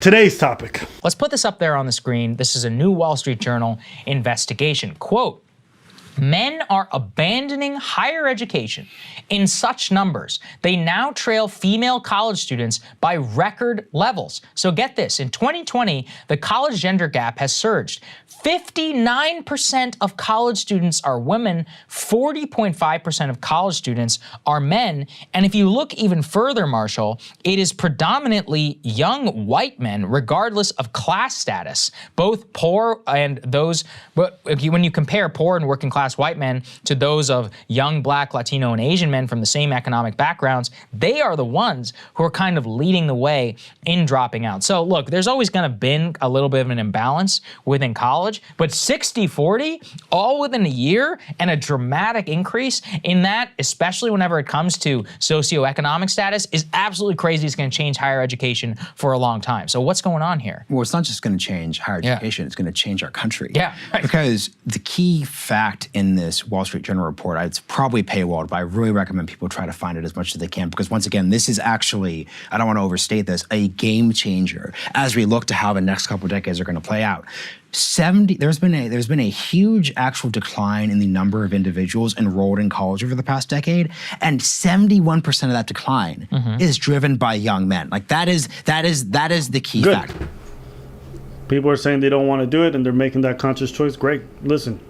today's topic. Let's put this up there on the screen. This is a new Wall Street Journal investigation. Quote, men are abandoning higher education in such numbers, they now trail female college students by record levels. So get this, in 2020, the college gender gap has surged. 59% of college students are women, 40.5% of college students are men, and if you look even further, Marshall, it is predominantly young white men, regardless of class status, both poor and those, but when you compare poor and working class white men to those of young Black, Latino, and Asian men from the same economic backgrounds, they are the ones who are kind of leading the way in dropping out. So look, there's always gonna been a little bit of an imbalance within college, but 60-40 all within a year and a dramatic increase in that, especially whenever it comes to socioeconomic status, is absolutely crazy. It's gonna change higher education for a long time. So what's going on here? Well, it's not just gonna change higher education, it's gonna change our country. Yeah. Right. Because the key fact in this Wall Street Journal report, it's probably paywalled, but I really recommend people try to find it as much as they can, because once again, this is actually, I don't wanna overstate this, a game changer as we look to how the next couple of decades are gonna play out. There's been a huge actual decline in the number of individuals enrolled in college over the past decade, and 71% of that decline is driven by young men. Like that is the key fact. People are saying they don't want to do it and they're making that conscious choice. Great. Listen,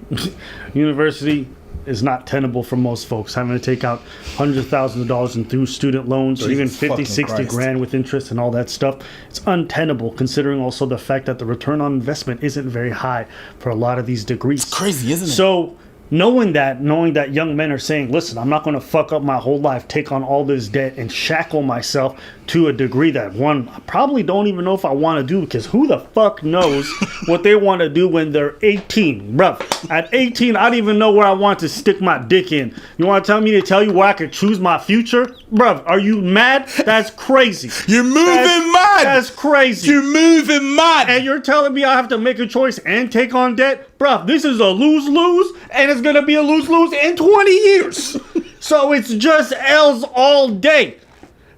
university is not tenable for most folks. Having to take out hundreds of thousands of dollars in through student loans, or even 50, 60 grand with interest and all that stuff. It's untenable, considering also the fact that the return on investment isn't very high for a lot of these degrees. It's crazy, isn't it? So knowing that young men are saying, listen, I'm not going to fuck up my whole life, take on all this debt and shackle myself to a degree that one, I probably don't even know if I want to do, because who the fuck knows what they want to do when they're 18, bruh. At 18, I don't even know where I want to stick my dick in. You want to tell me to tell you where I could choose my future? Bruh, are you mad? That's crazy. You're moving mad. That's crazy. You're moving mad. And you're telling me I have to make a choice and take on debt? Bruh, this is a lose-lose, and it's going to be a lose-lose in 20 years. So it's just L's all day.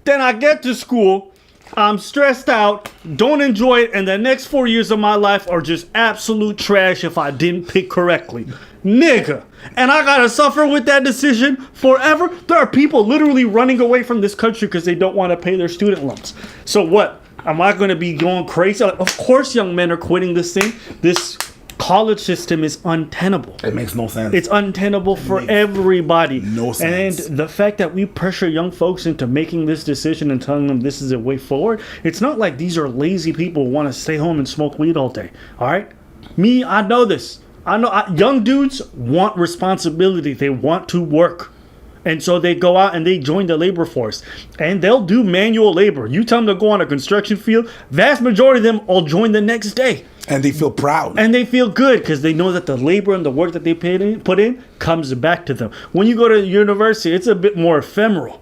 Then I get to school, I'm stressed out, don't enjoy it, and the next 4 years of my life are just absolute trash if I didn't pick correctly. Nigga. And I gotta suffer with that decision forever? There are people literally running away from this country because they don't want to pay their student loans. So what? Am I gonna be going crazy? Of course young men are quitting this thing. This college system is untenable. It makes no sense. It's untenable for everybody. No sense. And the fact that we pressure young folks into making this decision and telling them this is a way forward, it's not like these are lazy people who want to stay home and smoke weed all day. All right? Me, I know this. I know young dudes want responsibility. They want to work. And so they go out and they join the labor force. And they'll do manual labor. You tell them to go on a construction field, vast majority of them will join the next day. And they feel proud. And they feel good because they know that the labor and the work that they put in comes back to them. When you go to university, it's a bit more ephemeral.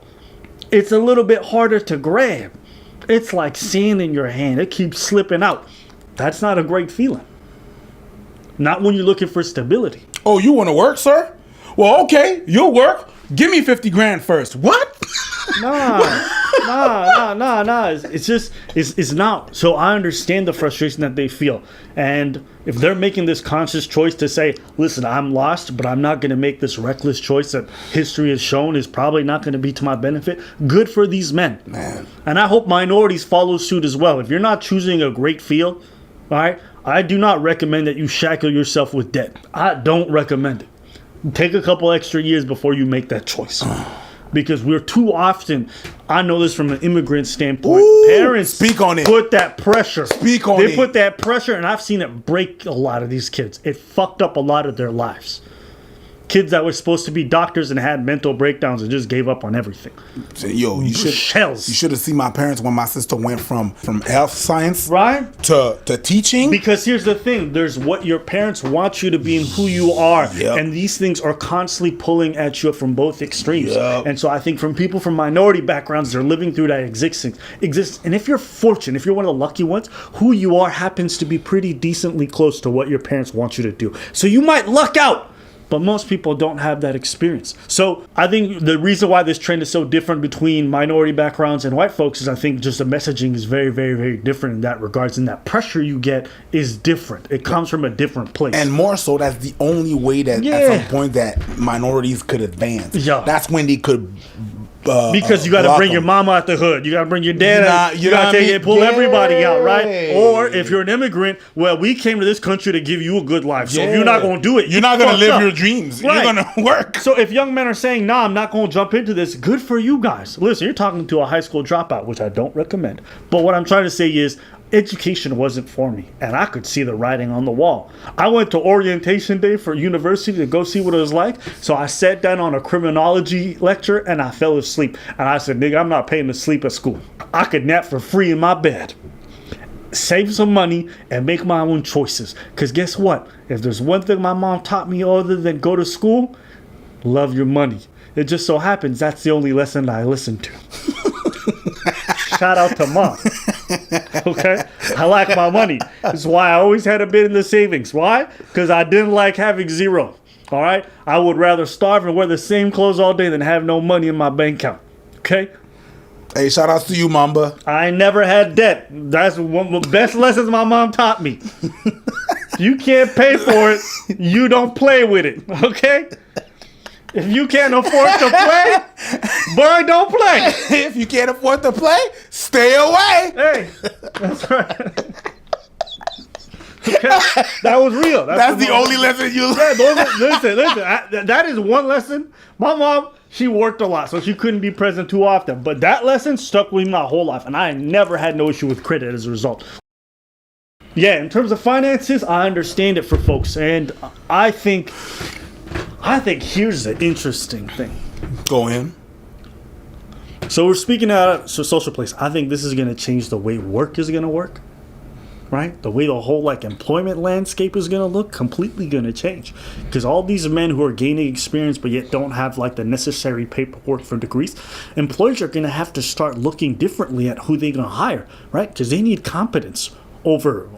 It's a little bit harder to grab. It's like sand in your hand. It keeps slipping out. That's not a great feeling. Not when you're looking for stability. Oh, you want to work, sir? Well, okay, you'll work. Give me 50 grand first. What? Nah. It's not. So I understand the frustration that they feel. And if they're making this conscious choice to say, listen, I'm lost, but I'm not going to make this reckless choice that history has shown is probably not going to be to my benefit, good for these men. Man. And I hope minorities follow suit as well. If you're not choosing a great field, all right, I do not recommend that you shackle yourself with debt. I don't recommend it. Take a couple extra years before you make that choice. Because we're too often, I know this from an immigrant standpoint, parents speak on it. Put that pressure. Speak on it. They put that pressure, and I've seen it break a lot of these kids. It fucked up a lot of their lives. Kids that were supposed to be doctors and had mental breakdowns and just gave up on everything. So, yo, you should have seen my parents when my sister went from health science to teaching. Because here's the thing, there's what your parents want you to be and who you are. Yep. And these things are constantly pulling at you from both extremes. Yep. And so I think from people from minority backgrounds, they're living through that existence. And if you're fortunate, if you're one of the lucky ones, who you are happens to be pretty decently close to what your parents want you to do. So you might luck out But most people don't have that experience. So I think the reason why this trend is so different between minority backgrounds and white folks is I think just the messaging is very, very, very different in that regards. And that pressure you get is different. It comes from a different place. And more so, that's the only way that at some point that minorities could advance. Yeah. That's when they could. Because you got to bring your mama out the hood. You got to bring your dad out. You got to take it, pull everybody out, right? Or if you're an immigrant, well, we came to this country to give you a good life. So if you're not going to do it, you're not going to live your dreams. Right. You're going to work. So if young men are saying, nah, I'm not going to jump into this, good for you guys. Listen, you're talking to a high school dropout, which I don't recommend. But what I'm trying to say is, education wasn't for me, and I could see the writing on the wall. I went to orientation day for university to go see what it was like, so I sat down on a criminology lecture and I fell asleep. And I said, nigga, I'm not paying to sleep at school. I could nap for free in my bed, save some money, and make my own choices. Because guess what? If there's one thing my mom taught me other than go to school, love your money. It just so happens that's the only lesson I listened to. Shout out to mom. Okay, I like my money. That's why I always had a bit in the savings. Why? Because I didn't like having zero. All right, I would rather starve and wear the same clothes all day than have no money in my bank account. Okay. Hey, shout outs to you, Mamba. I never had debt. That's one of the best lessons my mom taught me. You can't pay for it. You don't play with it. Okay. If you can't afford to play, boy, don't play. If you can't afford to play, stay away. Hey, that's right. Okay, that was real. That's the only lesson you learned. Listen. That is one lesson. My mom, she worked a lot, so she couldn't be present too often. But that lesson stuck with me my whole life, and I never had no issue with credit as a result. Yeah, in terms of finances, I understand it for folks, and I think here's the interesting thing. Go in. So we're speaking out of social place. I think this is going to change the way work is going to work, right? The way the whole employment landscape is going to look, completely going to change. Because all these men who are gaining experience but yet don't have the necessary paperwork for degrees, employers are going to have to start looking differently at who they're going to hire, right? Because they need competence over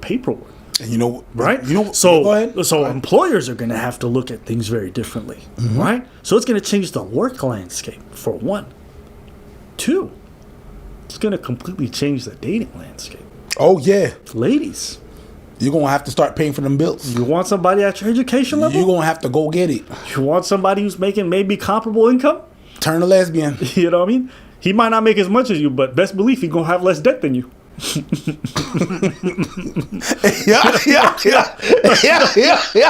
paperwork. And you know, right? So employers are going to have to look at things very differently, right? So it's going to change the work landscape, for one. Two, it's going to completely change the dating landscape. Oh, yeah. Ladies. You're going to have to start paying for them bills. You want somebody at your education level? You're going to have to go get it. You want somebody who's making maybe comparable income? Turn a lesbian. You know what I mean? He might not make as much as you, but best believe he's going to have less debt than you. Yeah.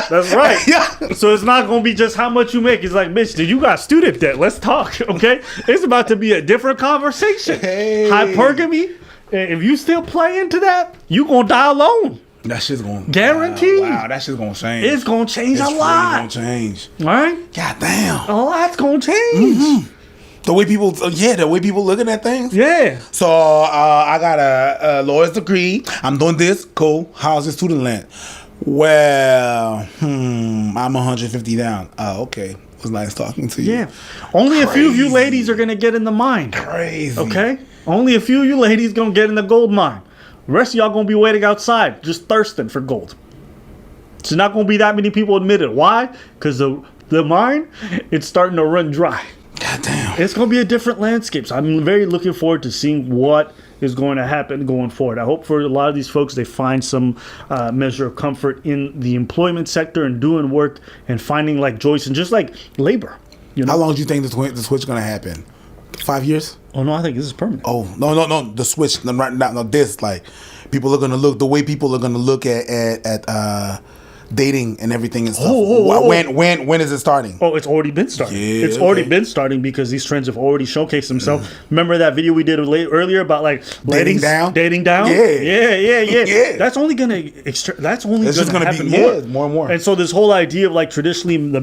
That's right. Yeah. So it's not gonna be just how much you make. It's like, bitch, did you got student debt? Let's talk. Okay. It's about to be a different conversation. Hey. Hypergamy. If you still play into that, you gonna die alone. That shit's gonna guaranteed. Wow, that shit's gonna change. It's gonna change a lot. It's gonna change. All right. God damn. A lot's gonna change. The way people looking at things. Yeah. So I got a lawyer's degree. I'm doing this. Cool. How's the student loan? Well, I'm 150 down. Oh, okay. It was nice talking to you. Yeah. Only a few of you ladies are gonna get in the mine. Crazy. Okay. Only a few of you ladies gonna get in the gold mine. The rest of y'all gonna be waiting outside, just thirsting for gold. It's not gonna be that many people admitted. Why? Because the mine, it's starting to run dry. God damn. It's going to be a different landscape. So I'm very looking forward to seeing what is going to happen going forward. I hope for a lot of these folks, they find some measure of comfort in the employment sector and doing work and finding Joyce and just labor. You know? How long do you think the switch is going to happen? 5 years? Oh, no, I think this is permanent. Oh, no. The switch, right now, no, this, people are going to look, the way people are going to look at dating and everything and stuff. When is it starting? Oh, it's already been starting. Yeah, it's already been starting because these trends have already showcased themselves. Remember that video we did earlier about dating down? Dating down? Yeah. That's only gonna happen more. More and more. And so this whole idea of traditionally the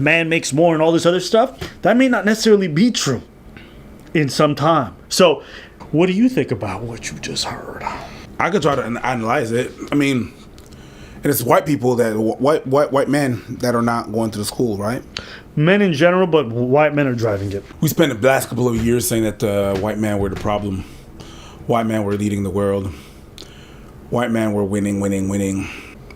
man makes more and all this other stuff, that may not necessarily be true in some time. So what do you think about what you just heard? I could try to analyze it. I mean, and it's white people white men that are not going to the school, right? Men in general, but white men are driving it. We spent the last couple of years saying that white men were the problem. White men were leading the world. White men were winning.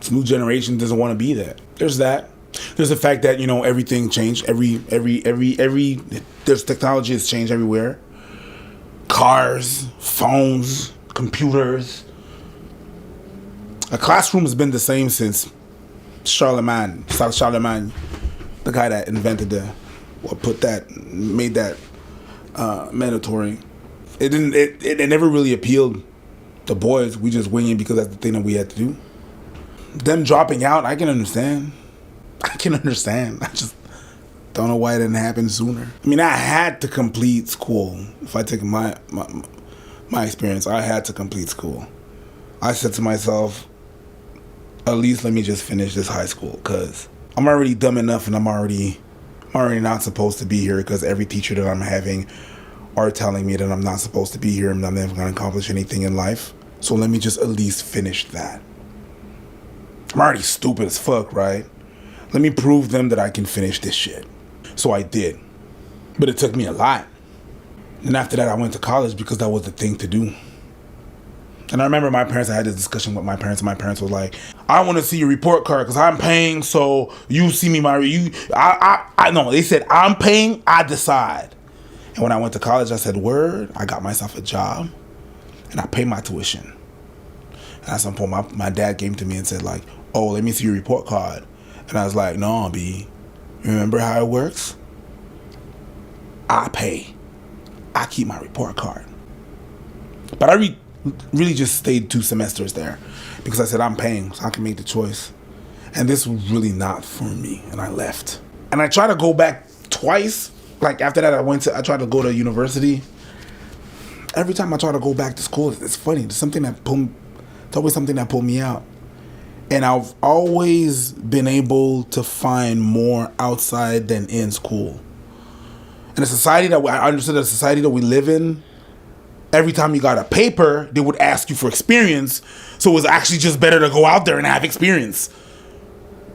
This new generation doesn't want to be that. There's that. There's the fact that, you know, everything changed. There's technology has changed everywhere. Cars, phones, computers. A classroom has been the same since Charlemagne, the guy that invented made that mandatory. It never really appealed to boys. We just winging because that's the thing that we had to do. Them dropping out, I can understand. I just don't know why it didn't happen sooner. I mean, I had to complete school. If I take my experience, I had to complete school. I said to myself, at least let me just finish this high school, because I'm already dumb enough and I'm already not supposed to be here, because every teacher that I'm having are telling me that I'm not supposed to be here and I'm never going to accomplish anything in life. So let me just at least finish that. I'm already stupid as fuck, right? Let me prove them that I can finish this shit. So I did. But it took me a lot. And after that, I went to college because that was the thing to do. And I remember I had this discussion with my parents, and my parents were like, I want to see your report card because I'm paying, so you see me, no, they said, I'm paying, I decide. And when I went to college, I said, word, I got myself a job, and I paid my tuition. And at some point, my dad came to me and said, like, oh, let me see your report card. And I was like, no, B, remember how it works? I pay. I keep my report card. But I really just stayed 2 semesters there because I said I'm paying, so I can make the choice. And this was really not for me, and I left. And I tried to go back twice. Like after that, I tried to go to university. Every time I try to go back to school, it's funny. It's always something that pulled me out. And I've always been able to find more outside than in school. In a society I understood the society that we live in, every time you got a paper, they would ask you for experience. So it was actually just better to go out there and have experience.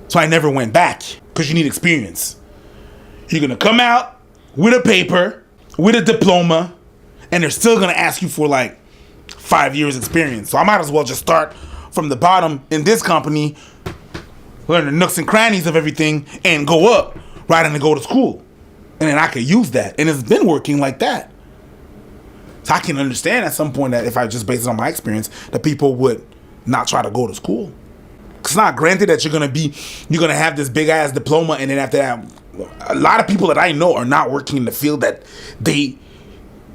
So I never went back because you need experience. You're going to come out with a paper, with a diploma, and they're still going to ask you for like 5 years experience. So I might as well just start from the bottom in this company, learn the nooks and crannies of everything, and go up rather than go to school. And then I could use that. And it's been working like that. So I can understand at some point that if I just base it on my experience, that people would not try to go to school. It's not granted that you're gonna have this big ass diploma, and then after that, a lot of people that I know are not working in the field that they.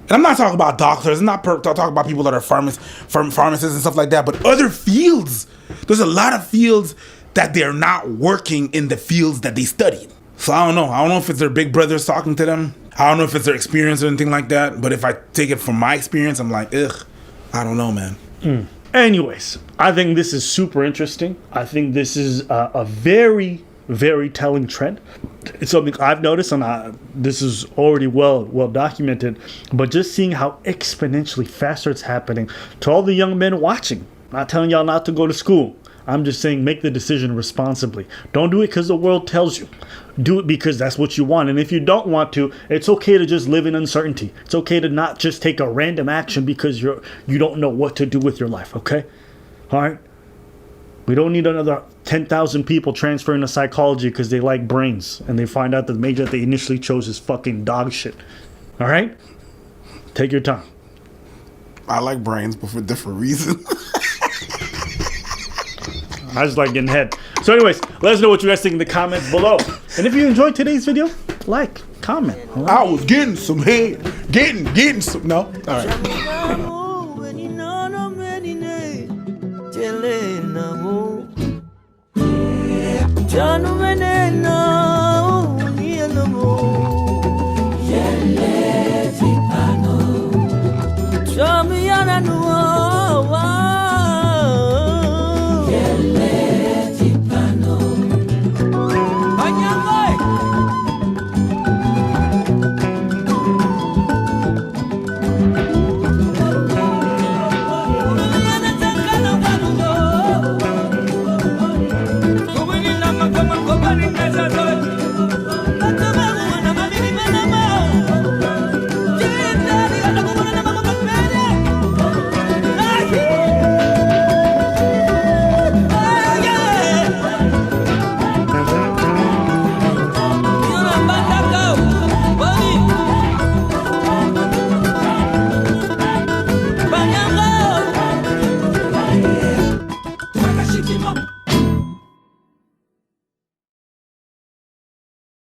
And I'm not talking about doctors. I'm not talking about people that are pharmacists and stuff like that. But other fields, there's a lot of fields that they're not working in the fields that they studied. So I don't know. I don't know if it's their big brothers talking to them. I don't know if it's their experience or anything like that. But if I take it from my experience, I'm like, ugh, I don't know, man. Anyways, I think this is super interesting. I think this is a very, very telling trend. It's something I've noticed, and this is already well documented. But just seeing how exponentially faster it's happening to all the young men watching. Not telling y'all not to go to school. I'm just saying make the decision responsibly. Don't do it because the world tells you. Do it because that's what you want. And if you don't want to, it's okay to just live in uncertainty. It's okay to not just take a random action because you don't know what to do with your life, okay? All right? We don't need another 10,000 people transferring to psychology because they like brains and they find out that the major that they initially chose is fucking dog shit. All right? Take your time. I like brains, but for different reasons. I just like getting head. So anyways, let us know what you guys think in the comments below. And if you enjoyed today's video, like, comment. I was getting some head. Getting some. No? All right.